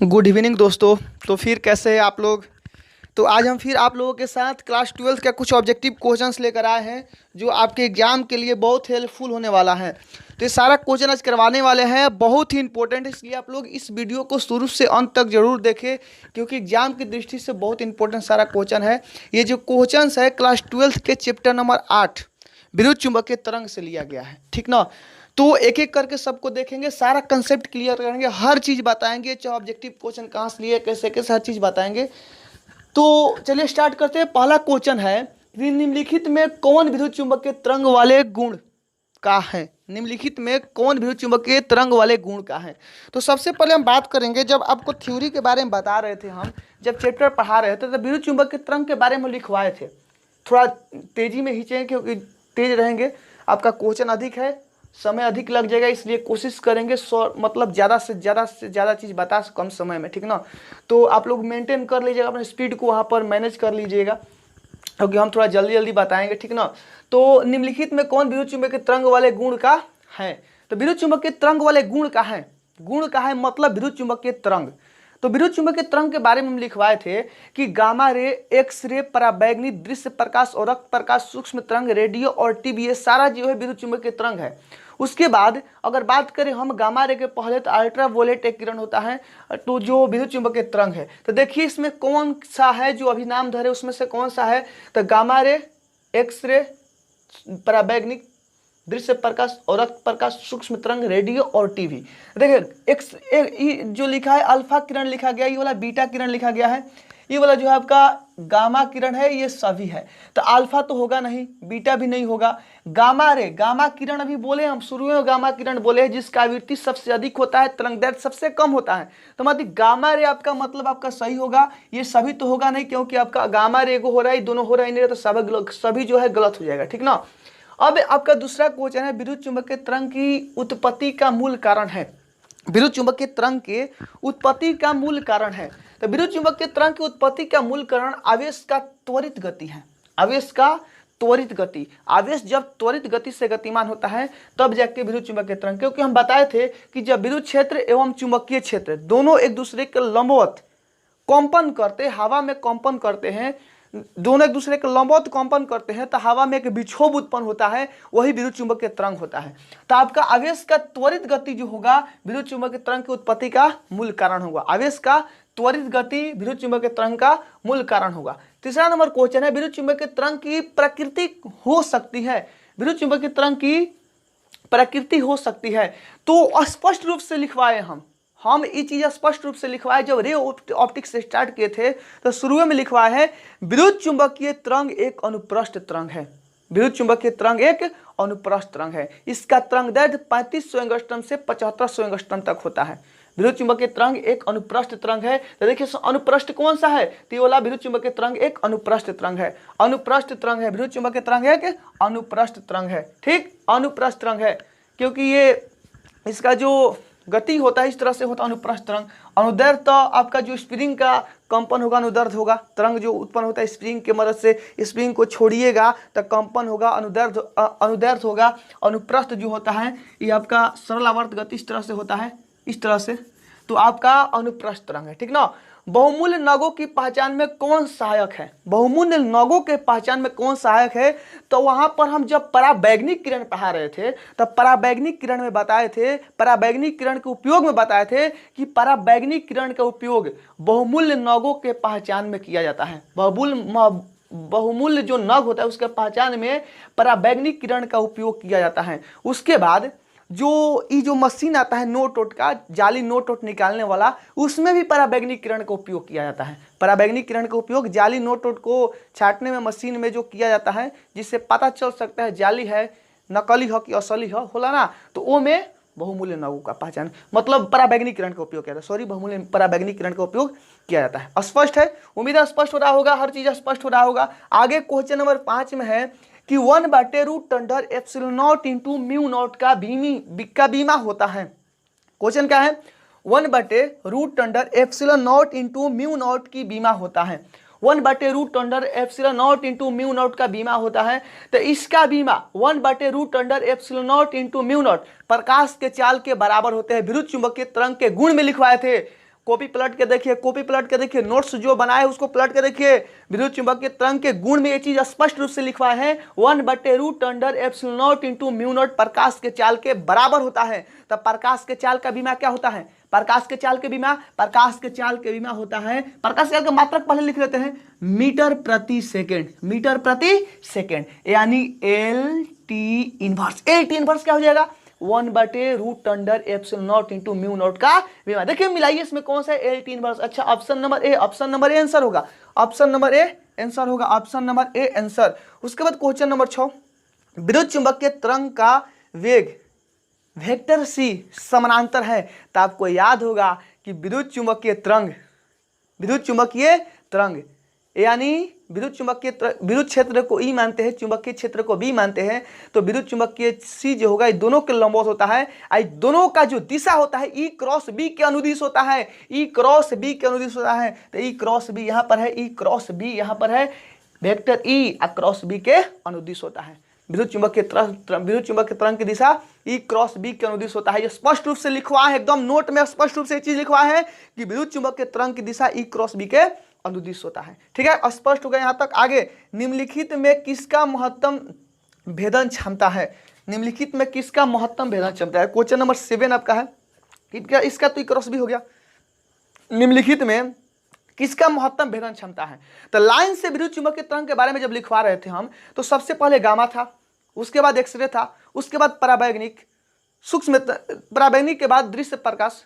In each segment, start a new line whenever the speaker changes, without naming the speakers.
Good evening दोस्तों। तो फिर कैसे हैं आप लोग। तो आज हम फिर आप लोगों के साथ क्लास 12 का कुछ ऑब्जेक्टिव क्वेश्चंस लेकर आए हैं जो आपके एग्जाम के लिए बहुत हेल्पफुल होने वाला है। तो ये सारा क्वेश्चन आज करवाने वाले हैं, बहुत ही इंपॉर्टेंट है, इसलिए आप लोग इस वीडियो को शुरू से अंत तक जरूर देखें क्योंकि एग्जाम की दृष्टि से बहुत इंपॉर्टेंट सारा क्वेश्चन है। ये जो क्वेश्चंस है क्लास 12 के चैप्टर नंबर 8 विद्युत चुंबकीय तरंग से लिया गया है, ठीक ना। तो एक एक करके सबको देखेंगे, सारा कंसेप्ट क्लियर करेंगे, हर चीज़ बताएंगे, चाहे ऑब्जेक्टिव क्वेश्चन कहाँ से लिए, कैसे कैसे, हर चीज़ बताएंगे। तो चलिए स्टार्ट करते हैं। पहला क्वेश्चन है कि निम्नलिखित में कौन विद्युत चुंबकीय तरंग वाले गुण का है। निम्नलिखित में कौन विद्युत चुंबकीय तरंग वाले गुण का है। तो सबसे पहले हम बात करेंगे, जब आपको थ्योरी के बारे में बता रहे थे, हम जब चैप्टर पढ़ा रहे थे तो विद्युत चुंबकीय तरंग के बारे में लिखवाए थे। थोड़ा तेजी में खींचेंगे क्योंकि तेज रहेंगे, आपका क्वेश्चन अधिक है, समय अधिक लग जाएगा, इसलिए कोशिश करेंगे मतलब ज़्यादा से ज़्यादा चीज़ बता कम समय में, ठीक ना। तो आप लोग मेंटेन कर लीजिएगा, अपने स्पीड को वहाँ पर मैनेज कर लीजिएगा क्योंकि हम थोड़ा जल्दी जल्दी बताएंगे, ठीक ना। तो निम्नलिखित में कौन विद्युत चुंबकीय तरंग वाले गुण का है। तो विद्युत चुंबकीय तरंग वाले गुण का है, गुण का है मतलब विद्युत चुंबकीय तरंग। तो विद्युत चुंबकीय तरंग के बारे में हम लिखवाए थे कि गामा रे, एक्स रे, पराबैंगनी, दृश्य प्रकाश और रक्त प्रकाश, सूक्ष्म तरंग, रेडियो और टीवी, ये सारा जो है विद्युत चुंबकीय तरंग है। उसके बाद अगर बात करें हम गामा रे के पहले, तो अल्ट्रावोलेट एक किरण होता है, तो जो विद्युत चुंबकीय तरंग है। तो देखिए इसमें कौन सा है जो अभी नाम धरे, उसमें से कौन सा है। तो गामा रे, एक्स रे, पराबैंगनिक, दृश्य प्रकाश और रक्त प्रकाश, सूक्ष्म तरंग, रेडियो और टीवी। देखिए जो लिखा है अल्फा किरण लिखा गया, ये वाला बीटा किरण लिखा गया है, ये वाला जो है आपका गामा किरण है, ये सभी है। तो अल्फा तो होगा नहीं, बीटा भी नहीं होगा। गामा रे, गामा किरण अभी बोले हम शुरू में, गामा किरण बोले हैं जिसका आवृत्ति सबसे अधिक होता है, तरंग दैर्घ्य सबसे कम होता है। तो मतलब गामा रे आपका मतलब आपका सही होगा, ये सभी तो होगा नहीं क्योंकि आपका गामा रे को हो रहा है, दोनों हो रहा है नहीं, तो सभी जो है गलत हो जाएगा, ठीक ना। अब आपका दूसरा क्वेश्चन है विद्युत चुंबकीय तरंग की उत्पत्ति का मूल कारण है। विद्युत चुंबकीय तरंग के उत्पत्ति का मूल कारण है। तो विद्युत चुंबकीय तरंग की उत्पत्ति का मूल कारण आवेश का त्वरित गति है। आवेश का त्वरित गति, आवेश जब त्वरित गति से गतिमान होता है तब जाके विद्युत चुंबकीय तरंग, क्योंकि हम बताए थे कि जब विद्युत क्षेत्र एवं चुंबकीय क्षेत्र दोनों एक दूसरे के लंबवत कंपन करते, हवा में कंपन करते हैं, दोनों एक दूसरे के लंबवत कंपन करते हैं, तो हवा में एक विक्षोभ उत्पन्न होता है, वही विद्युत चुंबकीय तरंग होता है। तो आपका आवेश का त्वरित गति जो होगा विद्युत चुंबकीय तरंग की उत्पत्ति का मूल कारण होगा। आवेश का त्वरित गति विद्युत चुंबकीय तरंग का मूल कारण होगा। तीसरा नंबर क्वेश्चन है विद्युत चुंबकीय तरंग की प्रकृति हो सकती है। विद्युत चुंबकीय तरंग की प्रकृति हो सकती है, तो स्पष्ट रूप से लिखवाए हम ये चीज स्पष्ट रूप से लिखवाए। जब रे ऑप्टिक्स से स्टार्ट किए थे तो शुरू में लिखवाया है विद्युत चुंबकीय तरंग एक अनुप्रस्थ तरंग है। विद्युत चुंबकीय तरंग एक अनुप्रस्थ तरंग है। इसका तरंग दैर्घ्य 3500 एंगस्ट्रॉम से 7500 एंगस्ट्रॉम तक होता है। विद्युत चुंबकीय तरंग एक अनुप्रस्थ तरंग है। तो देखिए अनुप्रस्थ कौन सा है, तो ये वाला विद्युत चुंबकीय तरंग एक अनुप्रस्थ तरंग है। अनुप्रस्थ तरंग है, विद्युत चुंबकीय तरंग है कि अनुप्रस्थ तरंग है, ठीक, अनुप्रस्थ तरंग है, क्योंकि ये इसका जो गति होता है इस तरह से होता है अनुप्रस्थ तरंग। अनुदैर्घ्य तो आपका जो स्प्रिंग का कंपन होगा अनुदैर्घ्य होगा। तरंग जो उत्पन्न होता है स्प्रिंग के मदद से, स्प्रिंग को छोड़िएगा तो कंपन होगा, अनुदैर्घ्य होगा। अनुप्रस्थ जो होता है ये आपका सरल आवर्त गति इस तरह से होता है, इस तरह से, तो आपका अनुप्रस्थ तरंग है, ठीक ना। बहुमूल्य नगों की पहचान में कौन सहायक है। बहुमूल्य नगों के पहचान में कौन सहायक है, तो वहां पर हम जब पराबैंगनिक किरण पढ़ा रहे थे तब पराबैंगनिक किरण में बताए थे, पराबैंगनिक किरण के उपयोग में बताए थे कि पराबैंगनिक किरण का उपयोग बहुमूल्य नगों के पहचान में किया जाता है। बहुमूल्य जो नग होता है उसके पहचान में पराबैंगनिक किरण का उपयोग किया जाता है। उसके बाद जो मशीन आता है नोट वोट का, जाली नोट वोट निकालने वाला, उसमें भी पराबैंगनिक किरण का उपयोग किया जाता है। पराबैंगनिक किरण का उपयोग जाली नोट वोट को छांटने में मशीन में जो किया जाता है, जिससे पता चल सकता है जाली है, नकली है कि असली है, होला ना, तो वो में बहुमूल्य नगों का पहचान मतलब पराबैंगनिक किरण का उपयोग किया जाता है। सॉरी, बहुमूल्य पराबैंगनिक किरण का उपयोग किया जाता है। स्पष्ट है, उम्मीद है स्पष्ट हो रहा होगा, हर चीज स्पष्ट हो रहा होगा। आगे क्वेश्चन नंबर 5 में है कि 1/√10 epsilon naught into mu naught का बीमा होता है। क्वेश्चन क्या है, 1/√10 epsilon naught into mu naught की बीमा होता है। 1/√10 epsilon naught into mu naught का बीमा होता है। तो इसका बीमा 1/√10 epsilon naught into mu naught प्रकाश के चाल के बराबर होते हैं। विद्युत चुंबकीय तरंग के गुण में लिखवाए थे कॉपी पलट के देखिए, कॉपी पलट के देखिए, नोट्स जो बनाए उसको पलट के देखिए। विद्युत चुंबकीय तरंग के गुण में ये चीज स्पष्ट रूप से लिखवा है 1/√ε0 × μ0 प्रकाश के चाल के बराबर होता है। तब प्रकाश के चाल का विमा क्या होता है? प्रकाश के चाल के विमा होता है, प्रकाश के चाल का मात्रक पहले लिख लेते हैं, मीटर प्रति सेकेंड, मीटर प्रति सेकेंड, यानी LT इनवर्स। LT इनवर्स क्या हो जाएगा? 1/√ε0 × μ0 का विमा। देखिए मिलाइए इसमें कौन सा LT इनवर्स। अच्छा, ऑप्शन नंबर ए आंसर होगा, ऑप्शन नंबर ए आंसर होगा, ऑप्शन नंबर ए आंसर। उसके बाद क्वेश्चन नंबर 6, विद्युत चुंबकीय तरंग का वेग वेक्टर सी समानांतर है। तो आपको याद होगा कि विद्युत चुंबकीय तरंग यानी विद्युत क्षेत्र को ई मानते हैं, चुंबकीय क्षेत्र को बी मानते हैं। तो विद्युत चुंबकीय सी जो होगा, ये दोनों के लंबवत होता है। दोनों का जो दिशा होता है ई क्रॉस बी के अनुदिश होता है, ई क्रॉस बी के अनुदिश होता है। तो ई क्रॉस बी यहाँ पर है, ई क्रॉस बी यहाँ पर है, वेक्टर ई क्रॉस बी के अनुदिश होता है। विद्युत चुंबकीय तरंग की दिशा ई क्रॉस बी के अनुदिश होता है। ये स्पष्ट रूप से लिखवा है, एकदम नोट में स्पष्ट रूप से ये चीज लिखवा है कि विद्युत चुंबकीय तरंग की दिशा ई क्रॉस बी के अनुदिश होता है। ठीक है, स्पष्ट हो गया यहाँ तक। आगे, निम्नलिखित में किसका महत्तम भेदन क्षमता है? निम्नलिखित में किसका महत्तम भेदन क्षमता है? क्वेश्चन नंबर 7 आपका है, इसका तो ई क्रॉस बी हो गया। निम्नलिखित में किसका महत्तम भेदन क्षमता है? तो लाइन से विद्युत चुंबकीय तरंग के बारे में जब लिखवा रहे थे हम, तो सबसे पहले गामा था, उसके बाद एक्सरे था, उसके बाद पराबैंगनिक, सूक्ष्म पराबैंगनिक के बाद दृश्य प्रकाश,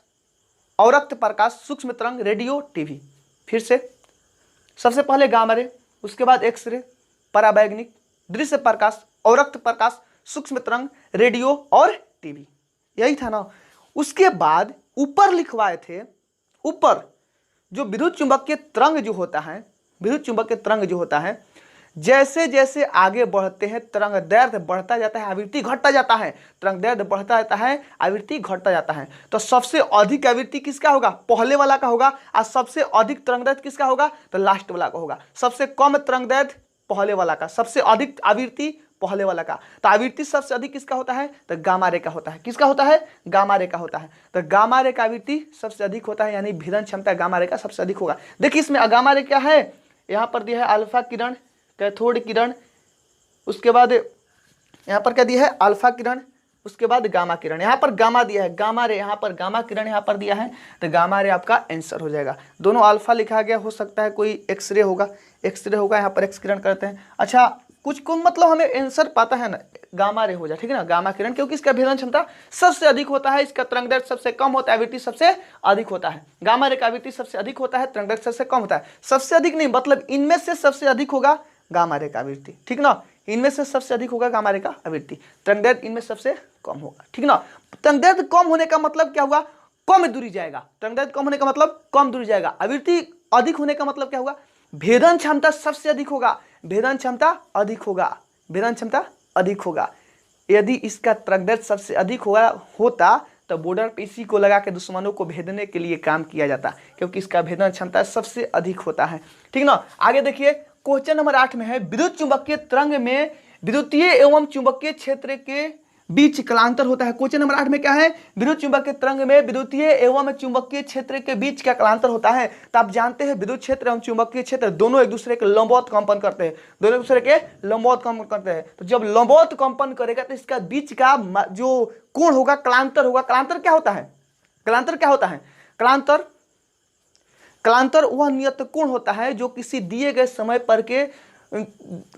अवरक्त प्रकाश, सूक्ष्म तरंग, रेडियो, टीवी। फिर से सबसे पहले गामा रे, उसके बाद एक्सरे, पराबैंगनिक, दृश्य प्रकाश, अवरक्त प्रकाश, सूक्ष्म तरंग, रेडियो और टीवी, यही था ना। उसके बाद ऊपर लिखवाए थे, ऊपर जो विद्युत चुंबकीय तरंग जो होता है, जैसे जैसे आगे बढ़ते हैं तरंग दैर्ध्य बढ़ता जाता है, आवृत्ति घटता जाता है, तरंग दैर्ध्य बढ़ता जाता है, आवृत्ति घटता जाता है। तो सबसे अधिक आवृत्ति किसका होगा? पहले वाला का होगा। और सबसे अधिक तरंग दैर्ध्य किसका होगा? तो लास्ट वाला का होगा। सबसे कम तरंग दैर्ध्य पहले वाला का, सबसे अधिक आवृत्ति पहले वाला का। तो आवृत्ति सबसे अधिक किसका होता है? तो गामा रे का होता है। किसका होता है? गामा रे का होता है। तो गामा रे का आवृत्ति सबसे अधिक होता है, यानी भेदन क्षमता गामा रे का सबसे अधिक होगा। देखिए इसमें गामा रे क्या है, यहाँ पर दिया है अल्फा किरण, कैथोड किरण, उसके बाद यहाँ पर क्या दिया है? अल्फा किरण, उसके बाद गामा किरण। यहाँ पर गामा दिया है, गामा रे, यहाँ पर गामा किरण यहाँ पर दिया है। तो गामा रे आपका आंसर हो जाएगा। दोनों अल्फा लिखा गया, हो सकता है कोई एक्सरे होगा, यहाँ पर एक्स किरण करते हैं। अच्छा, कुछ को मतलब हमें आंसर पता है ना, गामा रे हो जाए, ठीक है ना, गामा किरण, क्योंकि इसका भेदन क्षमता सबसे अधिक होता है, इसका तरंग दैर्ध्य सबसे कम होता है, आवृत्ति सबसे अधिक होता है। गामा रे का आवृत्ति सबसे अधिक होता है, तरंग दैर्ध्य सबसे कम होता है। सबसे अधिक नहीं, मतलब इनमें से सबसे अधिक होगा गामा रे का आवृत्ति, ठीक ना, इनमें से सबसे अधिक होगा गामा रे का आवृत्ति, तरंग दैर्ध्य इनमें सबसे कम होगा, ठीक ना। तरंग दैर्ध्य कम होने का मतलब क्या हुआ? कम दूरी जाएगा। तरंग दैर्ध्य कम होने का मतलब कम दूरी जाएगा। आवृत्ति अधिक होने का मतलब क्या होगा? भेदन क्षमता सबसे अधिक होगा, भेदन क्षमता अधिक होगा, भेदन क्षमता अधिक होगा। यदि इसका तरंग दैर्ध्य सबसे अधिक होता तो बॉर्डर पे इसी को लगा के दुश्मनों को भेदने के लिए काम किया जाता, क्योंकि इसका भेदन क्षमता सबसे अधिक होता है, ठीक ना। आगे देखिए, क्वेश्चन नंबर 8 में है, विद्युत चुंबकीय तरंग में विद्युतीय एवं चुंबकीय क्षेत्र के बीच कलांतर होता है। क्वेश्चन नंबर 8 में क्या है? विद्युत चुंबकीय तरंग में विद्युतीय एवं चुंबकीय क्षेत्र के बीच का कलांतर होता है। तो आप जानते हैं विद्युत क्षेत्र एवं चुंबकीय क्षेत्र दोनों एक दूसरे के लंबवत कंपन करते हैं, दोनों एक दूसरे के लंबवत कंपन करते हैं। तो जब लंबवत कंपन करेगा तो इसका बीच का जो कोण होगा कलांतर होगा। कलांतर क्या होता है? कलांतर वह नियत कोण होता है जो किसी दिए गए समय पर के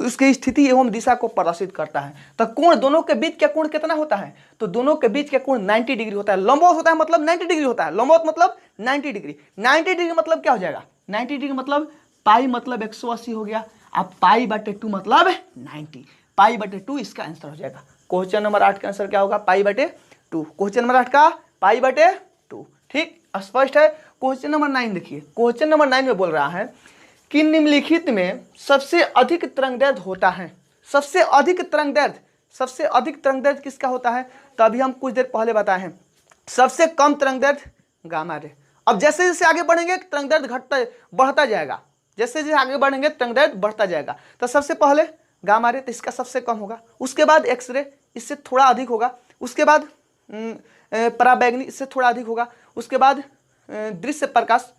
उसकी स्थिति एवं दिशा को प्रदर्शित करता है। तो कोण, दोनों के बीच का कोण कितना होता है? तो दोनों के बीच का कोण 90 डिग्री होता है। लंबवत होता है मतलब 90 डिग्री होता है, लंबवत मतलब 90 डिग्री। 90 डिग्री मतलब क्या हो जाएगा? 90 डिग्री मतलब पाई मतलब 180 हो गया। अब पाई/2 मतलब 90, पाई/2 इसका आंसर हो जाएगा। क्वेश्चन नंबर 8 का आंसर क्या होगा? पाई/2। क्वेश्चन नंबर 8 का पाई/2, ठीक, स्पष्ट है। क्वेश्चन नंबर 9 देखिए, क्वेश्चन नंबर 9 में बोल रहा है कि निम्नलिखित में सबसे अधिक तरंग दैर्ध्य होता है। सबसे अधिक तरंग दैर्ध्य किसका होता है? तो अभी हम कुछ देर पहले बताए हैं। सबसे कम तरंग दैर्ध्य गामा रे। अब जैसे जैसे आगे बढ़ेंगे तरंग दैर्ध्य बढ़ता जाएगा, जैसे जैसे आगे बढ़ेंगे तरंग दैर्ध्य बढ़ता जाएगा। तो सबसे पहले गामा रे, तो इसका सबसे कम होगा। उसके बाद एक्सरे, इससे थोड़ा अधिक होगा। उसके बाद पराबैंगनी, इससे थोड़ा अधिक होगा। उसके बाद दृश्य प्रकाश,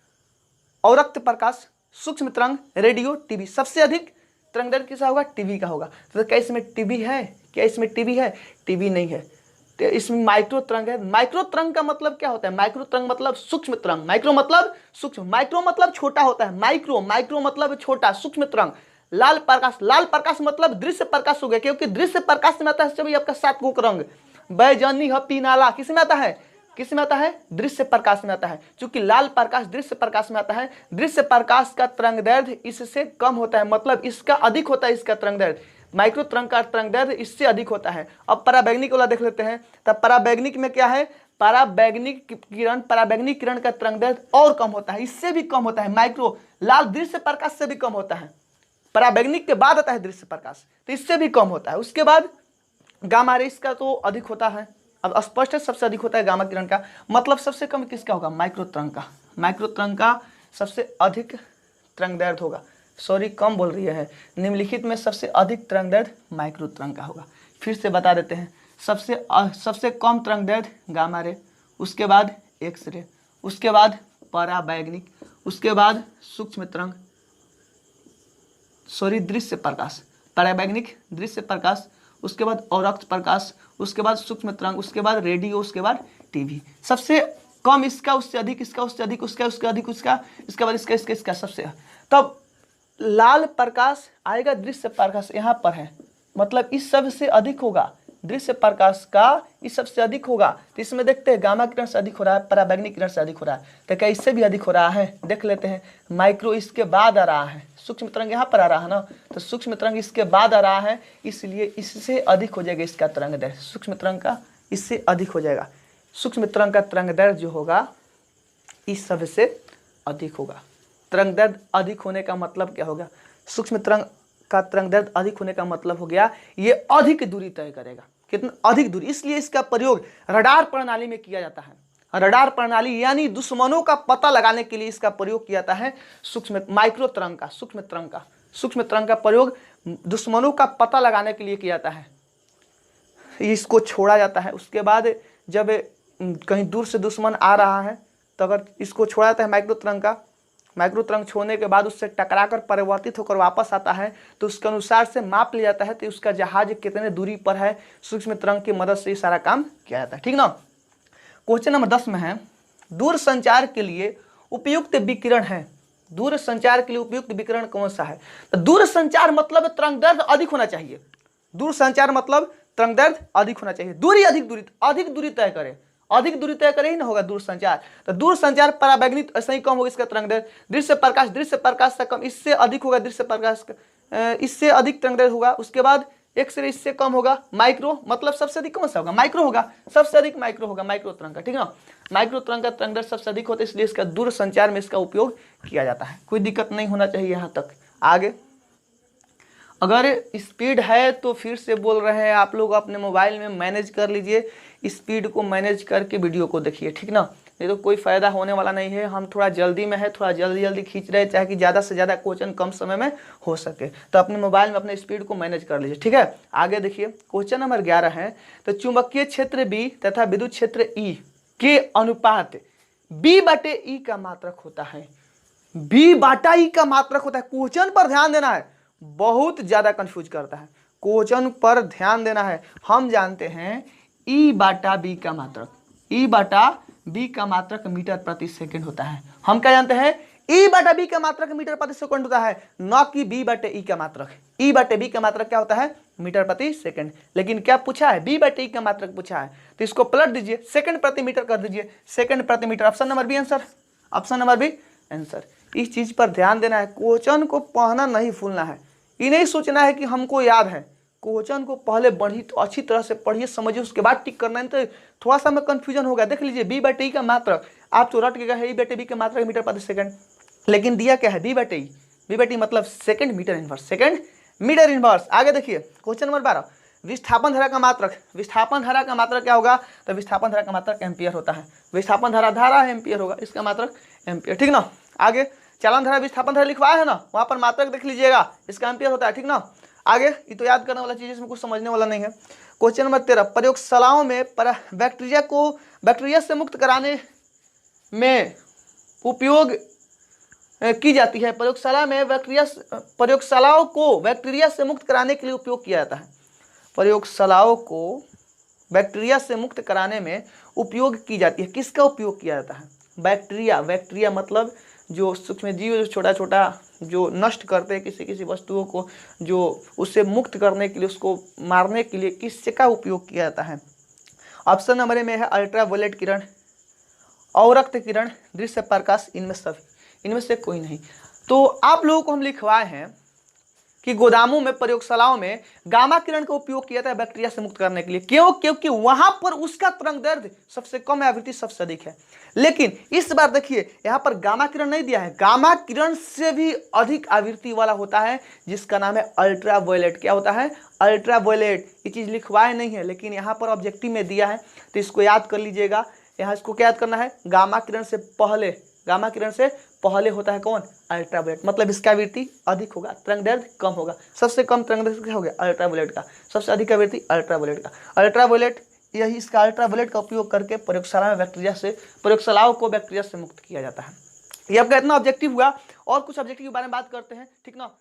अवरक्त प्रकाश, सूक्ष्म तरंग, रेडियो, टीवी। सबसे अधिक तरंग दैर्ध्य किसका होगा? टीवी का होगा। तो क्या इसमें टीवी है? क्या इसमें टीवी है? टीवी नहीं है। तो इसमें माइक्रो तरंग है। माइक्रो तरंग का मतलब क्या होता है? माइक्रो तरंग मतलब सूक्ष्म तरंग। माइक्रो मतलब सूक्ष्म, माइक्रो मतलब छोटा होता है, माइक्रो, माइक्रो मतलब छोटा, सूक्ष्म तरंग। लाल प्रकाश, लाल प्रकाश मतलब दृश्य प्रकाश हो गया, क्योंकि दृश्य प्रकाश में आता है सभी आपका 7 गो रंग। बैजनी, हपी, नाला किस में आता है? किस में आता है? दृश्य प्रकाश में आता है। चूंकि लाल प्रकाश दृश्य प्रकाश में आता है, दृश्य प्रकाश का तरंग दैर्ध्य इससे कम होता है, मतलब इसका अधिक होता है इसका तरंग दैर्ध्य। माइक्रो तरंग का तरंग दैर्ध्य इससे अधिक होता है। अब पराबैंगनी वाला देख लेते हैं। तब पराबैंगनिक में क्या है? पराबैंगनिक किरण, पराबैंगनिक किरण का तरंग दैर्ध्य और कम होता है, इससे भी कम होता है। माइक्रो लाल दृश्य प्रकाश से भी कम होता है। पराबैंगनिक के बाद आता है दृश्य प्रकाश, तो इससे भी कम होता है। उसके बाद गामा रेस का तो अधिक होता है। अब स्पष्ट है सबसे अधिक होता है गामा किरण का, मतलब सबसे कम किसका होगा? माइक्रो तरंग का। माइक्रो तरंग का सबसे अधिक तरंग दैर्ध्य होगा, सॉरी कम बोल रही है, निम्नलिखित में सबसे अधिक तरंग दैर्ध्य माइक्रो तरंग का होगा। फिर से बता देते हैं, सबसे कम तरंग दैर्ध्य गामा रे, उसके बाद एक्स रे, उसके बाद पराबैंगनिक, उसके बाद सूक्ष्म तरंग, सॉरी दृश्य प्रकाश, पराबैंगनिक, दृश्य प्रकाश, उसके बाद अवरक्त प्रकाश, उसके बाद सूक्ष्म तरंग, उसके बाद रेडियो, उसके बाद टीवी। सबसे कम इसका, उससे अधिक इसका, उससे अधिक उसका, उसके अधिक उसका, इसके बाद इसका सबसे। तब लाल प्रकाश आएगा, दृश्य प्रकाश यहाँ पर है, मतलब इस सब से अधिक होगा, दृश्य प्रकाश का इस सबसे अधिक होगा। तो इसमें देखते हैं गामा किरण से अधिक हो रहा है, पराबैंगनिक किरण से अधिक हो रहा है, तो क्या इससे भी अधिक हो रहा है? देख लेते हैं। माइक्रो इसके बाद आ रहा है, सूक्ष्म तरंग यहाँ पर आ रहा है ना, तो सूक्ष्म तरंग इसके बाद आ रहा है, इसलिए इससे अधिक हो जाएगा इसका तरंग दैर्ध्य। सूक्ष्म तरंग का इससे अधिक हो जाएगा। सूक्ष्म तरंग का तरंग दैर्ध्य जो होगा इस सब से अधिक होगा। तरंग दैर्ध्य अधिक होने का मतलब क्या होगा? सूक्ष्म तरंग का तरंग दैर्ध्य अधिक होने का मतलब हो गया ये अधिक दूरी तय करेगा। कितना? अधिक दूरी। इसलिए इसका प्रयोग रडार प्रणाली में किया जाता है। रडार प्रणाली यानी दुश्मनों का पता लगाने के लिए इसका प्रयोग किया जाता है। सूक्ष्म माइक्रो तरंग का, सूक्ष्म तरंग का प्रयोग दुश्मनों का पता लगाने के लिए किया जाता है। इसको छोड़ा जाता है। उसके बाद जब कहीं दूर से दुश्मन आ रहा है तो अगर इसको छोड़ा जाता है माइक्रो तरंग का, माइक्रो तरंग छोड़ने के बाद उससे टकराकर परिवर्तित होकर वापस आता है, तो उसके अनुसार से माप लिया जाता है कि उसका जहाज कितने दूरी पर है। सूक्ष्म तरंग की मदद से ये सारा काम किया जाता है, ठीक ना। क्वेश्चन नंबर 10 में है, दूर संचार के लिए उपयुक्त विकिरण है। दूर संचार के लिए उपयुक्त विकिरण कौन सा है? तो दूर संचार मतलब तरंग दैर्ध्य अधिक होना चाहिए। दूर संचार मतलब तरंग दैर्ध्य अधिक होना चाहिए। अधिक दूरी तय करे, अधिक दूरी तय करे ही ना होगा दूर संचार। तो दूर संचार पराबैंगनिक ऐसा ही कम होगा इसका तरंग दैर्ध्य। दृश्य प्रकाश से कम, इससे अधिक होगा दृश्य प्रकाश, इससे अधिक तरंग दैर्ध्य होगा। उसके बाद एक्सरे इससे कम होगा। माइक्रो मतलब सबसे अधिक कौन सा होगा? माइक्रो होगा, सबसे अधिक माइक्रो होगा, माइक्रो तरंग का, ठीक ना। माइक्रो तरंग का तरंग दैर्ध्य सबसे अधिक होता है, इसलिए इसका दूर संचार में इसका उपयोग किया जाता है। कोई दिक्कत नहीं होना चाहिए यहाँ तक। आगे अगर स्पीड है तो फिर से बोल रहे हैं आप लोग अपने मोबाइल में मैनेज कर लीजिए, स्पीड को मैनेज करके वीडियो को देखिए, ठीक ना। नहीं तो कोई फ़ायदा होने वाला नहीं है। हम थोड़ा जल्दी में है, थोड़ा जल्दी खींच रहे हैं, चाहे कि ज़्यादा से ज़्यादा क्वेश्चन कम समय में हो सके। तो अपने मोबाइल में अपने स्पीड को मैनेज कर लीजिए, ठीक है। आगे देखिए क्वेश्चन नंबर 11 है, तो चुंबकीय क्षेत्र बी तथा विद्युत क्षेत्र ई के अनुपात B/E का मात्रक होता है। B/E का मात्रक होता है। क्वेश्चन पर ध्यान देना है, बहुत ज्यादा कंफ्यूज करता है। क्वेश्चन पर ध्यान देना है। हम जानते हैं E/B का मात्रक, E/B का मात्रक मीटर प्रति सेकंड होता है। हम क्या जानते हैं? E/B का मात्रक मीटर प्रति सेकंड होता है, न कि B/E का मात्रक। E/B का मात्रक क्या होता है? मीटर प्रति सेकंड। लेकिन क्या पूछा है? B/E का मात्रक पूछा है, तो इसको पलट दीजिए, सेकंड प्रति मीटर कर दीजिए, सेकंड प्रति metre. Option number B answer, option number B answer. इस चीज पर ध्यान देना है, क्वेश्चन को पढ़ना नहीं भूलना है। ये नहीं सोचना है कि हमको याद है। क्वेश्चन को पहले बढ़ी तो अच्छी तरह से पढ़िए, समझिए, उसके बाद टिक करना है। तो थोड़ा सा में कंफ्यूजन होगा। देख लीजिए B/E का मात्रक आप तो रट के गए E/B का मात्रक मीटर प्रति सेकंड, लेकिन दिया क्या है? B/E मतलब second metre inverse, second metre inverse. आगे देखिए क्वेश्चन नंबर 12, विस्थापन धारा का मात्रक। विस्थापन धारा का मात्रक क्या होगा? तो विस्थापन धारा का मात्रक एम्पियर होता है। विस्थापन धारा एम्पियर होगा, इसका मात्रक एम्पियर, ठीक ना। आगे चालन धारा विस्थापन धारा लिखवाया है ना, वहां पर मात्रक देख लीजिएगा, इसका एम्पियर होता है, ठीक ना। आगे ये तो याद करने वाला चीज, इसमें कुछ समझने वाला नहीं है। क्वेश्चन नंबर 13, प्रयोगशालाओं में बैक्टीरिया से मुक्त कराने में उपयोग की जाती है। प्रयोगशालाओं को बैक्टीरिया से मुक्त कराने के लिए उपयोग किया जाता है। प्रयोगशालाओं को बैक्टीरिया से मुक्त कराने में उपयोग की जाती है। किसका उपयोग किया जाता है? बैक्टीरिया मतलब जो सूक्ष्म जीव, जो छोटा छोटा जो नष्ट करते हैं किसी किसी वस्तुओं को, जो उससे मुक्त करने के लिए, उसको मारने के लिए किसका उपयोग किया जाता है? ऑप्शन नंबर में है अल्ट्रावायलेट किरण, अवरक्त किरण, दृश्य प्रकाश, इनमें से कोई नहीं। तो आप लोगों को हम लिखवाए हैं कि गोदामों में, प्रयोगशालाओं में गामा किरण का उपयोग किया जाता है बैक्टीरिया से मुक्त करने के लिए। क्यों? क्योंकि वहां पर उसका तरंग दैर्ध्य सबसे कम है, आवृत्ति सबसे अधिक है। लेकिन इस बार देखिए यहां पर गामा किरण नहीं दिया है, गामा किरण से भी अधिक आवृत्ति वाला होता है जिसका नाम है अल्ट्रावायलेट। क्या होता है? अल्ट्रावायलेट। ये चीज लिखवाए नहीं है लेकिन यहाँ पर ऑब्जेक्टिव में दिया है, तो इसको याद कर लीजिएगा। यहाँ इसको क्या याद करना है? गामा किरण से पहले होता है कौन? अल्ट्रावायलेट। मतलब इसका आवृत्ति अधिक होगा, तरंगदैर्ध्य कम होगा। सबसे कम तरंगदैर्ध्य क्या हो गया? अल्ट्रावायलेट का। सबसे अधिक आवृत्ति अल्ट्रावायलेट का। अल्ट्रावायलेट, यही इसका अल्ट्रावायलेट का उपयोग करके प्रयोगशालाओं को बैक्टीरिया से मुक्त किया जाता है। ये आपका इतना ऑब्जेक्टिव हुआ। और कुछ ऑब्जेक्टिव के बारे में बात करते हैं, ठीक ना।